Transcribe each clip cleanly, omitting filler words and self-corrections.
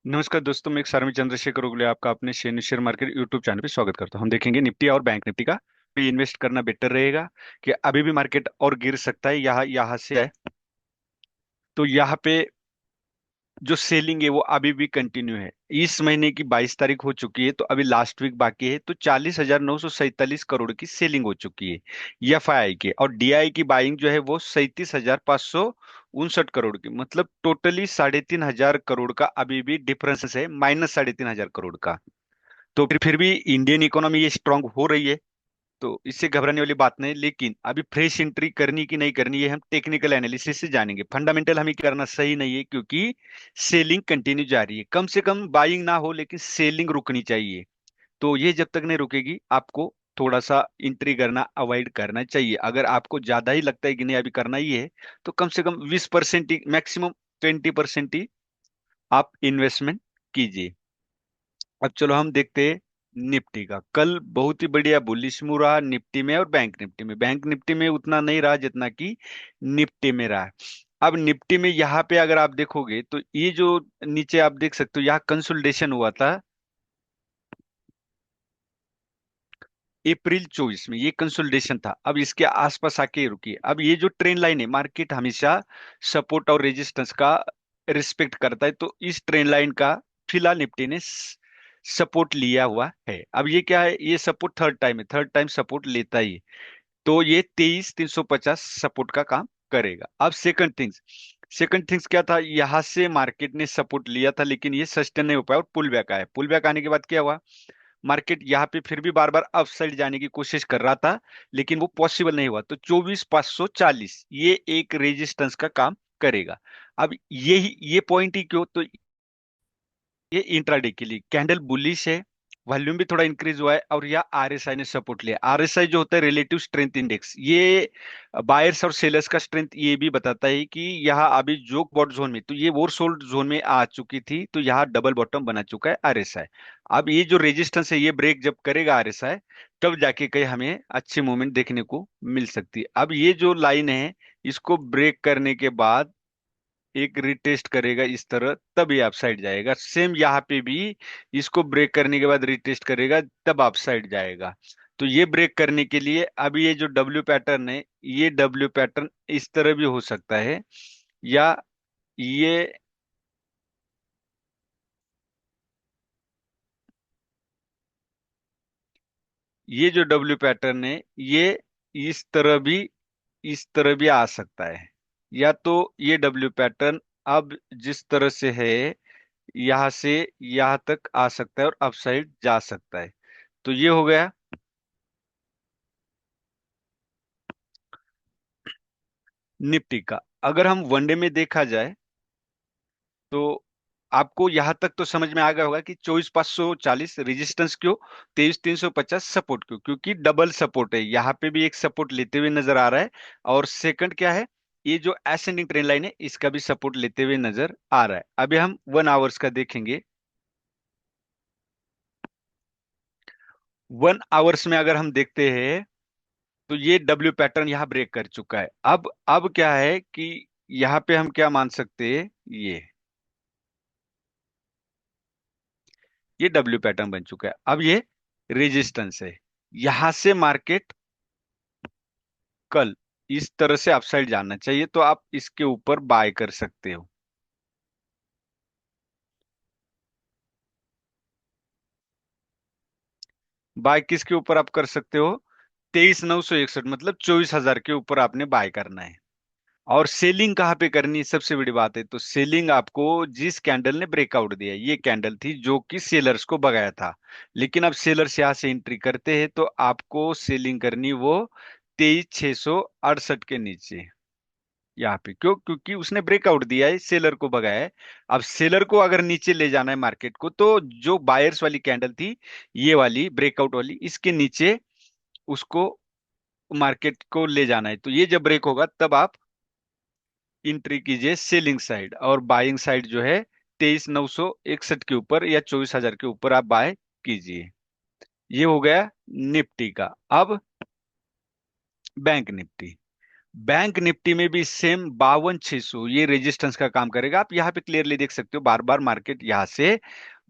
नमस्कार दोस्तों, मैं एक सारमी चंद्रशेखर उगले आपका अपने शेयर मार्केट यूट्यूब चैनल पे स्वागत करता हूं। हम देखेंगे निफ्टी और बैंक निफ्टी का भी इन्वेस्ट करना बेटर रहेगा कि अभी भी मार्केट और गिर सकता है। यहाँ यहाँ से है तो यहाँ पे जो सेलिंग है वो अभी भी कंटिन्यू है। इस महीने की 22 तारीख हो चुकी है, तो अभी लास्ट वीक बाकी है। तो 40,947 करोड़ की सेलिंग हो चुकी है एफआई की, और डीआई की बाइंग जो है वो 37,559 करोड़ की, मतलब टोटली 3,500 का अभी भी डिफरेंस है, -3,500 करोड़ का। तो फिर भी इंडियन इकोनॉमी ये स्ट्रांग हो रही है, तो इससे घबराने वाली बात नहीं। लेकिन अभी फ्रेश एंट्री करनी कि नहीं करनी है हम टेक्निकल एनालिसिस से जानेंगे। फंडामेंटल हमें करना सही नहीं है, क्योंकि सेलिंग कंटिन्यू जारी है। कम से कम बाइंग ना हो, लेकिन सेलिंग रुकनी चाहिए। तो ये जब तक नहीं रुकेगी, आपको थोड़ा सा एंट्री करना अवॉइड करना चाहिए। अगर आपको ज्यादा ही लगता है कि नहीं अभी करना ही है, तो कम से कम 20% ही, मैक्सिमम 20% ही आप इन्वेस्टमेंट कीजिए। अब चलो हम देखते हैं निफ्टी का। कल बहुत ही बढ़िया बुलिश मूव रहा निफ्टी में और बैंक निफ्टी में। बैंक निफ्टी में उतना नहीं रहा जितना कि निफ्टी में रहा। अब निफ्टी में यहाँ पे अगर आप देखोगे तो ये जो नीचे आप देख सकते हो, यहाँ कंसोलिडेशन हुआ था अप्रैल 24 में। ये कंसोलिडेशन था, अब इसके आसपास आके रुकी। अब ये जो ट्रेंड लाइन है, मार्केट हमेशा सपोर्ट और रेजिस्टेंस का रिस्पेक्ट करता है, तो इस ट्रेंड लाइन का फिलहाल निफ्टी ने सपोर्ट लिया हुआ है। अब ये क्या है, ये सपोर्ट थर्ड टाइम है, थर्ड टाइम सपोर्ट लेता ही है। तो ये 23,350 सपोर्ट का काम करेगा। अब सेकंड थिंग्स क्या था, यहां से मार्केट ने सपोर्ट लिया था, लेकिन ये सस्टेन नहीं हो पाया और पुल बैक आया। पुल बैक आने के बाद क्या हुआ, मार्केट यहाँ पे फिर भी बार बार अप साइड जाने की कोशिश कर रहा था, लेकिन वो पॉसिबल नहीं हुआ। तो 24,540 ये एक रेजिस्टेंस का काम करेगा। अब ये पॉइंट ही क्यों, तो ये इंट्राडे के लिए कैंडल बुलिश है, वॉल्यूम भी थोड़ा इंक्रीज हुआ है, और यह आरएसआई ने सपोर्ट लिया। आरएसआई जो होता है रिलेटिव स्ट्रेंथ इंडेक्स, ये बायर्स और सेलर्स का स्ट्रेंथ ये भी बताता है कि यहाँ अभी जो बॉट जोन में, तो ये ओवरसोल्ड जोन में आ चुकी थी, तो यहाँ डबल बॉटम बना चुका है आरएसआई। अब ये जो रेजिस्टेंस है, ये ब्रेक जब करेगा आरएसआई, तब जाके कहीं हमें अच्छी मूवमेंट देखने को मिल सकती है। अब ये जो लाइन है, इसको ब्रेक करने के बाद एक रिटेस्ट करेगा इस तरह, तब ये अपसाइड जाएगा। सेम यहाँ पे भी इसको ब्रेक करने के बाद रिटेस्ट करेगा, तब अपसाइड जाएगा। तो ये ब्रेक करने के लिए अब ये जो डब्ल्यू पैटर्न है, ये डब्ल्यू पैटर्न इस तरह भी हो सकता है, या ये ये जो डब्ल्यू पैटर्न है, ये इस तरह भी इस तरह भी आ सकता है। या तो ये डब्ल्यू पैटर्न अब जिस तरह से है, यहां से यहां तक आ सकता है और अपसाइड जा सकता है। तो ये हो गया निफ्टी का। अगर हम वनडे में देखा जाए, तो आपको यहां तक तो समझ में आ गया होगा कि 24,540 रेजिस्टेंस क्यों, 23,350 सपोर्ट क्यों, क्योंकि डबल सपोर्ट है। यहाँ पे भी एक सपोर्ट लेते हुए नजर आ रहा है, और सेकंड क्या है, ये जो एसेंडिंग ट्रेंड लाइन है, इसका भी सपोर्ट लेते हुए नजर आ रहा है। अभी हम 1 आवर्स का देखेंगे। 1 आवर्स में अगर हम देखते हैं, तो ये डब्ल्यू पैटर्न यहाँ ब्रेक कर चुका है। अब क्या है कि यहाँ पे हम क्या मान सकते हैं, ये डब्ल्यू पैटर्न बन चुका है। अब ये रेजिस्टेंस है। यहां से मार्केट कल इस तरह से अपसाइड जाना चाहिए, तो आप इसके ऊपर बाय कर सकते हो। बाय किसके ऊपर आप कर सकते हो, 23,961, मतलब 24,000 के ऊपर आपने बाय करना है। और सेलिंग कहाँ पे करनी है, सबसे बड़ी बात है। तो सेलिंग आपको जिस कैंडल ने ब्रेकआउट दिया, ये कैंडल थी जो कि सेलर्स को भगाया था, लेकिन अब सेलर्स यहाँ से एंट्री करते हैं, तो आपको सेलिंग करनी वो 23,668 के नीचे। यहाँ पे क्यों, क्योंकि उसने ब्रेकआउट दिया है, सेलर को भगाया है। अब सेलर को अगर नीचे ले जाना है मार्केट को, तो जो बायर्स वाली कैंडल थी, ये वाली ब्रेकआउट वाली, इसके नीचे उसको मार्केट को ले जाना है। तो ये जब ब्रेक होगा, तब आप एंट्री कीजिए सेलिंग साइड, और बाइंग साइड जो है 23,961 के ऊपर या 24,000 के ऊपर आप बाय कीजिए। ये हो गया निफ्टी का। अब बैंक निफ्टी। बैंक निफ्टी में भी सेम 52,600 ये रेजिस्टेंस का काम करेगा। आप यहाँ पे क्लियरली देख सकते हो, बार बार मार्केट यहाँ से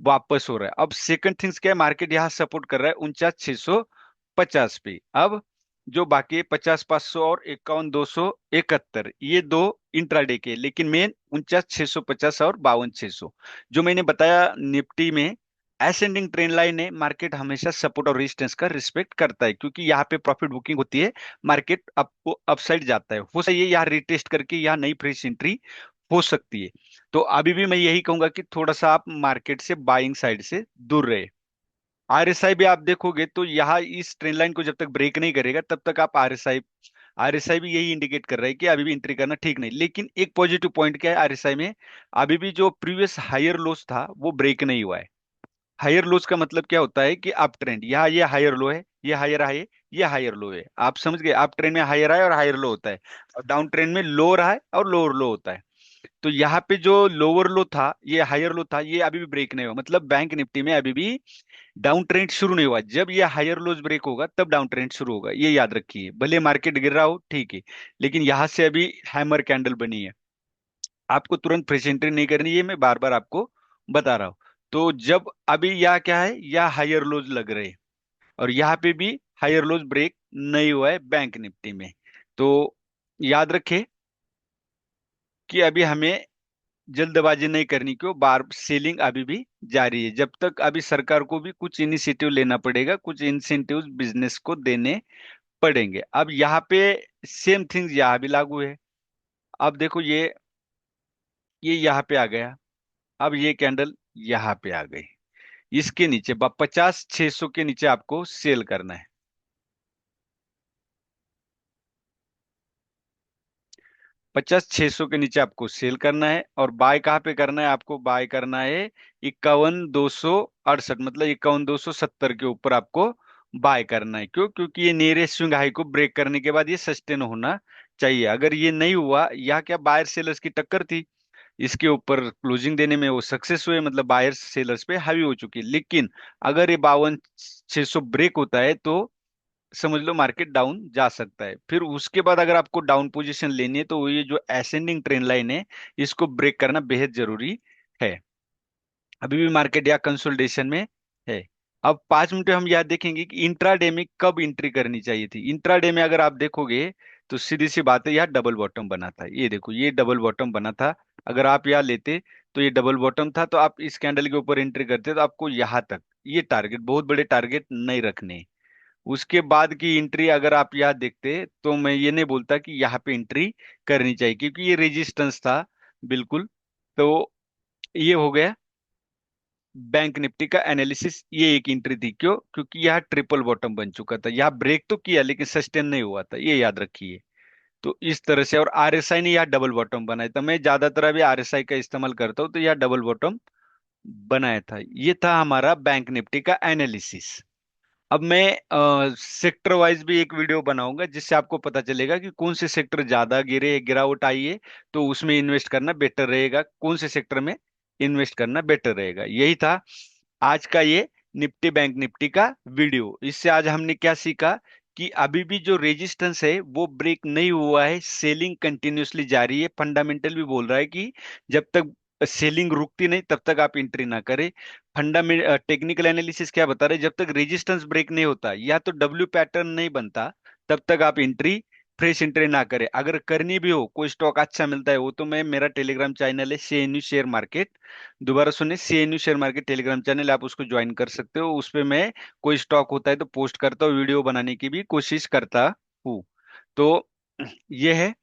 वापस हो रहा है। अब सेकंड थिंग्स क्या है, मार्केट यहाँ सपोर्ट कर रहा है 49,650 पे। अब जो बाकी है 50,500 और 51,271, ये दो इंट्राडे के, लेकिन मेन 49,650 और 52,600 जो मैंने बताया निफ्टी में असेंडिंग ट्रेंड लाइन है। मार्केट हमेशा सपोर्ट और रेजिस्टेंस का रिस्पेक्ट करता है, क्योंकि यहाँ पे प्रॉफिट बुकिंग होती है, मार्केट आपको अपसाइड जाता है, हो सकता है ये यहाँ रिटेस्ट करके यहाँ नई फ्रेश एंट्री हो सकती है। तो अभी भी मैं यही कहूंगा कि थोड़ा सा आप मार्केट से बाइंग साइड से दूर रहे। आरएसआई भी आप देखोगे तो यहाँ इस ट्रेंड लाइन को जब तक ब्रेक नहीं करेगा तब तक आप आरएसआई, आरएसआई भी यही इंडिकेट कर रहा है कि अभी भी एंट्री करना ठीक नहीं। लेकिन एक पॉजिटिव पॉइंट क्या है आरएसआई में, अभी भी जो प्रीवियस हायर लोस था वो ब्रेक नहीं हुआ है। हायर लोज का मतलब क्या होता है कि अप ट्रेंड, यहाँ ये हायर लो है, ये हायर हाई, ये हायर लो है, आप समझ गए। अप ट्रेंड में हायर हाई और हायर लो होता है, और डाउन ट्रेंड में लोअर हाई और लोअर लो होता है। तो यहाँ पे जो लोअर लो था, ये हायर लो था, ये अभी भी ब्रेक नहीं हुआ, मतलब बैंक निफ्टी में अभी भी डाउन ट्रेंड शुरू नहीं हुआ। जब ये हायर लोज ब्रेक होगा तब डाउन ट्रेंड शुरू होगा, ये याद रखिए। भले मार्केट गिर रहा हो ठीक है, लेकिन यहाँ से अभी हैमर कैंडल बनी है, आपको तुरंत फ्रेश एंट्री नहीं करनी, ये मैं बार बार आपको बता रहा हूँ। तो जब अभी यहाँ क्या है, यहाँ हायर लोज लग रहे हैं, और यहाँ पे भी हायर लोज ब्रेक नहीं हुआ है बैंक निफ्टी में। तो याद रखें कि अभी हमें जल्दबाजी नहीं करनी, क्यों बार सेलिंग अभी भी जारी है। जब तक अभी सरकार को भी कुछ इनिशिएटिव लेना पड़ेगा, कुछ इंसेंटिव बिजनेस को देने पड़ेंगे। अब यहाँ पे सेम थिंग्स यहाँ भी लागू है। अब देखो ये यहाँ पे आ गया, अब ये कैंडल यहाँ पे आ गई, इसके नीचे 50,600 के नीचे आपको सेल करना है। 50,600 के नीचे आपको सेल करना है, और बाय कहाँ पे करना है, आपको बाय करना है 51,268, मतलब 51,270 के ऊपर आपको बाय करना है। क्यों? क्योंकि ये नियरेस्ट स्विंग हाई को ब्रेक करने के बाद ये सस्टेन होना चाहिए। अगर ये नहीं हुआ, यह क्या बायर सेलर्स की टक्कर थी, इसके ऊपर क्लोजिंग देने में वो सक्सेस हुए, मतलब बायर्स सेलर्स पे हावी हो चुकी है। लेकिन अगर ये 52,600 ब्रेक होता है तो समझ लो मार्केट डाउन जा सकता है। फिर उसके बाद अगर आपको डाउन पोजीशन लेनी है तो ये जो असेंडिंग ट्रेंड लाइन है, इसको ब्रेक करना बेहद जरूरी है। अभी भी मार्केट या कंसोलिडेशन में है। अब 5 मिनट में हम यह देखेंगे कि इंट्राडे में कब एंट्री करनी चाहिए थी। इंट्राडे में अगर आप देखोगे तो सीधी सी बात है, यह डबल बॉटम बना था, ये देखो ये डबल बॉटम बना था। अगर आप यहाँ लेते तो ये डबल बॉटम था, तो आप इस कैंडल के ऊपर एंट्री करते तो आपको यहाँ तक ये टारगेट, बहुत बड़े टारगेट नहीं रखने। उसके बाद की एंट्री अगर आप यहाँ देखते तो मैं ये नहीं बोलता कि यहाँ पे एंट्री करनी चाहिए, क्योंकि ये रेजिस्टेंस था बिल्कुल। तो ये हो गया बैंक निफ्टी का एनालिसिस, ये एक एंट्री थी। क्यों? क्योंकि यह ट्रिपल बॉटम बन चुका था, यह ब्रेक तो किया लेकिन सस्टेन नहीं हुआ था, ये याद रखिए। तो इस तरह से, और आरएसआई ने यह डबल बॉटम बनाया था, मैं ज्यादातर अभी आरएसआई का इस्तेमाल करता हूँ, तो यह डबल बॉटम बनाया था। ये था हमारा बैंक निफ्टी का एनालिसिस। अब मैं सेक्टर वाइज भी एक वीडियो बनाऊंगा, जिससे आपको पता चलेगा कि कौन से सेक्टर ज्यादा गिरे, गिरावट आई है, तो उसमें इन्वेस्ट करना बेटर रहेगा, कौन से सेक्टर में इन्वेस्ट करना बेटर रहेगा। यही था आज का ये निफ्टी बैंक निफ्टी का वीडियो। इससे आज हमने क्या सीखा कि अभी भी जो रेजिस्टेंस है वो ब्रेक नहीं हुआ है, सेलिंग कंटिन्यूअसली जारी है। फंडामेंटल भी बोल रहा है कि जब तक सेलिंग रुकती नहीं तब तक आप एंट्री ना करें। फंडामेंटल टेक्निकल एनालिसिस क्या बता रहे हैं, जब तक रेजिस्टेंस ब्रेक नहीं होता या तो डब्ल्यू पैटर्न नहीं बनता, तब तक आप एंट्री, फ्रेश एंट्री ना करें। अगर करनी भी हो, कोई स्टॉक अच्छा मिलता है, वो तो मैं, मेरा टेलीग्राम चैनल है सीएनयू शेयर मार्केट, दोबारा सुनिए, सीएनयू शेयर मार्केट टेलीग्राम चैनल, आप उसको ज्वाइन कर सकते हो। उस पे मैं कोई स्टॉक होता है तो पोस्ट करता हूँ, वीडियो बनाने की भी कोशिश करता हूँ। तो ये है।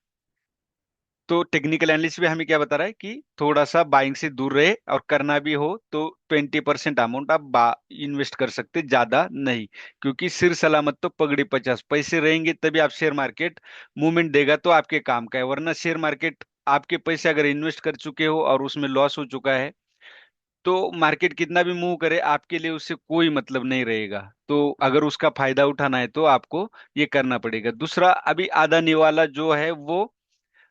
तो टेक्निकल एनालिस्ट भी हमें क्या बता रहा है कि थोड़ा सा बाइंग से दूर रहे, और करना भी हो तो 20% अमाउंट आप इन्वेस्ट कर सकते, ज्यादा नहीं। क्योंकि सिर सलामत तो पगड़ी 50, पैसे रहेंगे तभी आप शेयर मार्केट मूवमेंट देगा तो आपके काम का है, वरना शेयर मार्केट आपके पैसे अगर इन्वेस्ट कर चुके हो और उसमें लॉस हो चुका है, तो मार्केट कितना भी मूव करे आपके लिए उससे कोई मतलब नहीं रहेगा। तो अगर उसका फायदा उठाना है तो आपको ये करना पड़ेगा। दूसरा, अभी अदानी वाला जो है वो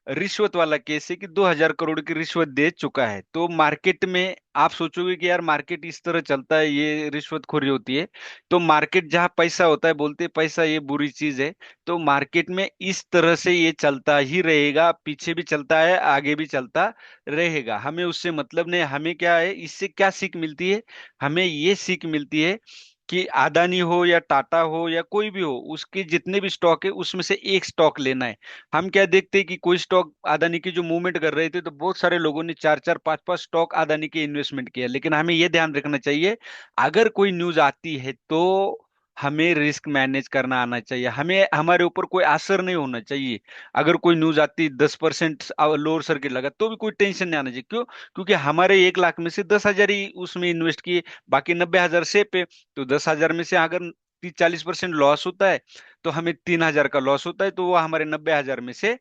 रिश्वत वाला केस है कि 2,000 करोड़ की रिश्वत दे चुका है। तो मार्केट में आप सोचोगे कि यार मार्केट इस तरह चलता है, ये रिश्वतखोरी होती है। तो मार्केट जहाँ पैसा होता है, बोलते हैं पैसा ये बुरी चीज है। तो मार्केट में इस तरह से ये चलता ही रहेगा, पीछे भी चलता है, आगे भी चलता रहेगा। हमें उससे मतलब नहीं। हमें क्या है, इससे क्या सीख मिलती है? हमें ये सीख मिलती है कि अदानी हो या टाटा हो या कोई भी हो, उसके जितने भी स्टॉक है उसमें से एक स्टॉक लेना है। हम क्या देखते हैं कि कोई स्टॉक अदानी की जो मूवमेंट कर रहे थे, तो बहुत सारे लोगों ने चार चार पांच पांच स्टॉक अदानी के इन्वेस्टमेंट किया। लेकिन हमें यह ध्यान रखना चाहिए, अगर कोई न्यूज आती है तो हमें रिस्क मैनेज करना आना चाहिए। हमें हमारे ऊपर कोई असर नहीं होना चाहिए। अगर कोई न्यूज आती 10% लोअर सर्किट लगा तो भी कोई टेंशन नहीं आना चाहिए। क्यों? क्योंकि हमारे 1 लाख में से 10,000 ही उसमें इन्वेस्ट किए, बाकी 90,000 से पे। तो 10,000 में से अगर 30-40% लॉस होता है, तो हमें 3,000 का लॉस होता है, तो वो हमारे 90,000 में से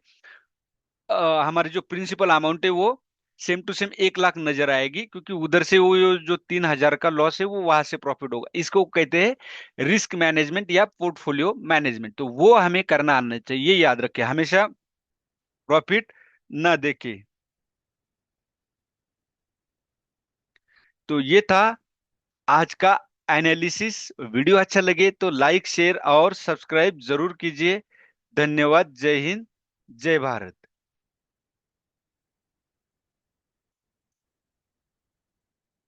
हमारे जो प्रिंसिपल अमाउंट है वो सेम टू सेम 1 लाख नजर आएगी। क्योंकि उधर से वो जो 3,000 का लॉस है वो वहां से प्रॉफिट होगा। इसको कहते हैं रिस्क मैनेजमेंट या पोर्टफोलियो मैनेजमेंट। तो वो हमें करना आना चाहिए। ये याद रखें, हमेशा प्रॉफिट ना देखे। तो ये था आज का एनालिसिस। वीडियो अच्छा लगे तो लाइक शेयर और सब्सक्राइब जरूर कीजिए। धन्यवाद। जय हिंद, जय भारत।